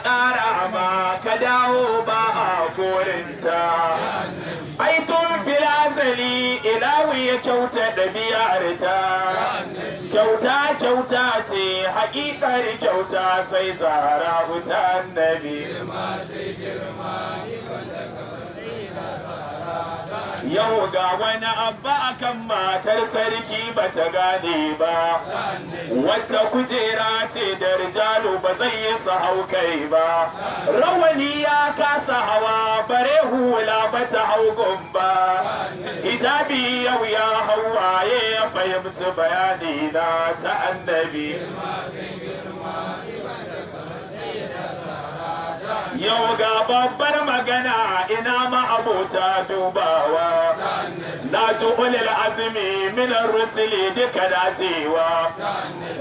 ƙara ma ka dawo ba a korinta ai tun filazali ilawi ya kyauta ɗabi'arta kyauta ce haƙiƙar kyauta sai zahara wuta annabi yau ga wani abba akan matar sarki bata gane ba wata kujera ce da rijalu ba zai yi su hau kai ba rawani ya kasa hawa bare hula bata hau gumba hijabi yau ya hawaye ya fahimci bayani na ta annabi yau ga babbar magana ina ma abota dubawa na ji ulil azumi minar rusuli duka dacewa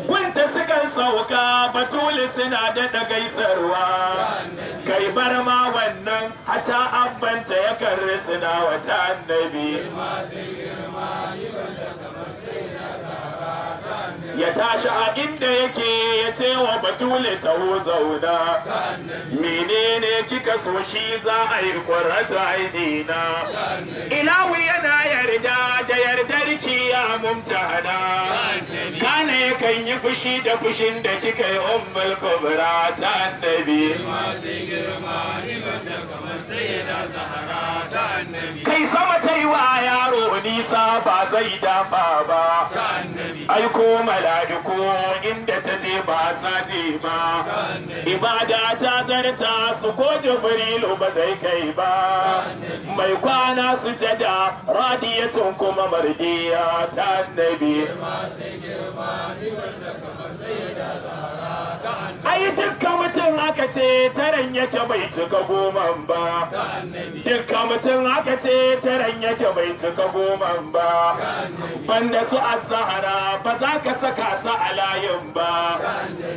gunta sukan sauka batuli suna daɗa gaisarwa kai bar ma wannan hata abbanta ya karri suna wata annabi ya tashi a inda yake ya ce wa batule taho zauna menene kika so shi za a yi ƙwarata aidina ilawi yana yarda da yardar ki ya mumtahana kana yakan yi fushi da fushin da kika yi ummul kubra ta annabi kai sama ta yi wa yaro nisa ba zai dafa ba aiko mala'iku inda ta je ba sa je ba ibada ta zarta su ko jibrilu ba zai kai ba mai kwana sujada radiyatun kuma mardiya ta annabi ai dukkan mutum aka ce taran yake bai cika goman ba dukkan mutum aka ce taran yake bai cika goman ba banda su azhara ba za ka saka sa a layin ba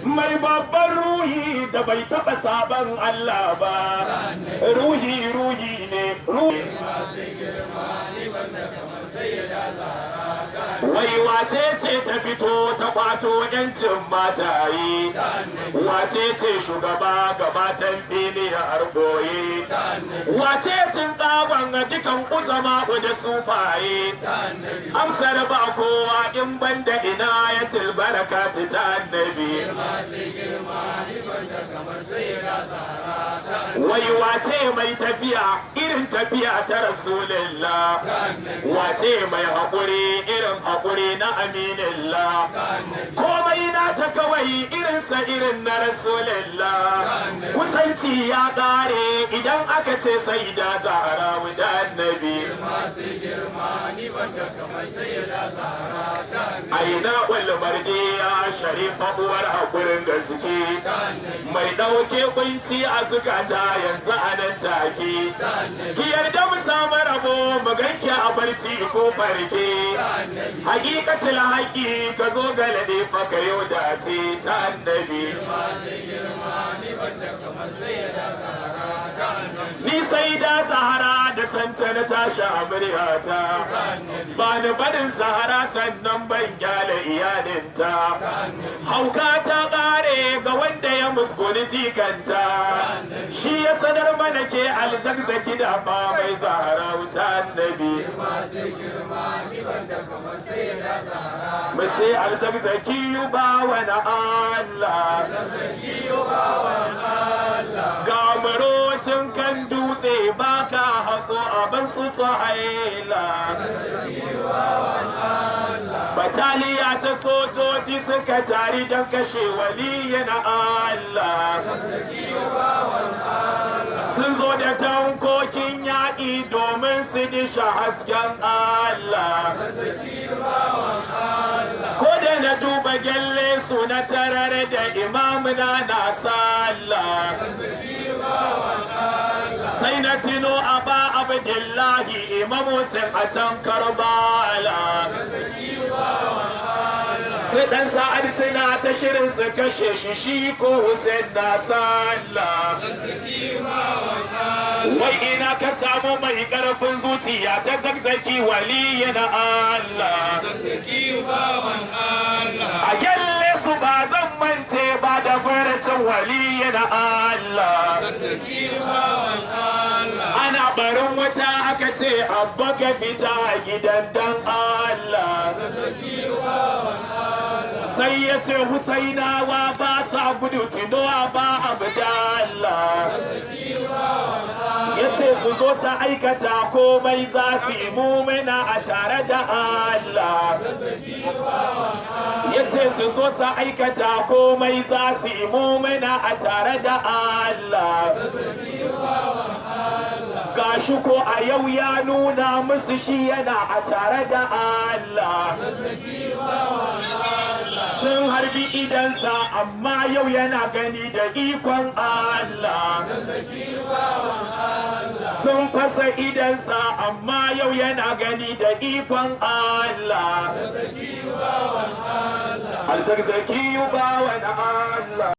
mai babban ruhi da bai taba saban Allah ba ruhi ne ruhi wai wace ce ta fito ta kwato yancin mataye wace ce shugaba gabatan fili a argoye wace tun tsawon dukan uzama da sufaye amsar ba kowa in banda ina ya tilbaraka ta annabi wai wace mai tafiya irin tafiya ta rasulullah wace mai haƙuri irin haƙuri na aminillah komai na ta kawai irinsa irin na rasulullah kusanci ya ƙare idan aka ce sai da zahara da annabi aina ulmardiya sharifa uwar haƙurin gaske mai ɗauke kunci a zukata yanzu a nan take ki yarda mu samu rabo mu ganki a barci ko farke hakikatul haƙi ka zo galade fa ka yau dace ta annabi ni sai da zahara da santa na tashi a muryata ba ni barin zahara sannan ban gyala iyalinta hauka ta ƙare ga wanda ya musguni jikanta shi ya sanar mana ke alzakzaki da ba mai zahara wuta annabi mace alzakzaki ba wani Allah ga marocin kan dutse baka haƙo abin su haila bataliya ta sojoji suka tari don kashe waliyan Allah sun zo da tankokin yaƙi domin su disha hasken Allah ko da na duba gyalle su na tarar da imamuna na sallah sai na tino aba abdullahi imam Hussein a can Karbala sai dan sa'ad suna ta shirin su kashe shi ko Hussein na sallah wai ina ka samu mai karfin zuciya ta zakzaki waliyi na Allah a gyalle su ba zan mance ba da farcin waliyi na Allah. Ana barin wata aka ce abba ka fita a gidan dan Allah. Sai ya ce Husainawa ba sa gudu tunowa ba abu da Allah. Ya ce su zo su aikata komai za su yi mumina a tare da Allah. Ya ce su zo su aikata komai za su yi mumina a tare da Allah. Gashi ko a yau ya nuna musu shi yana a tare da Allah. Sun harbi idansa amma yau yana gani da ikon Allah. Sun fasa idansa amma yau yana gani da ikon Allah. Alzakzaki bawan Allah.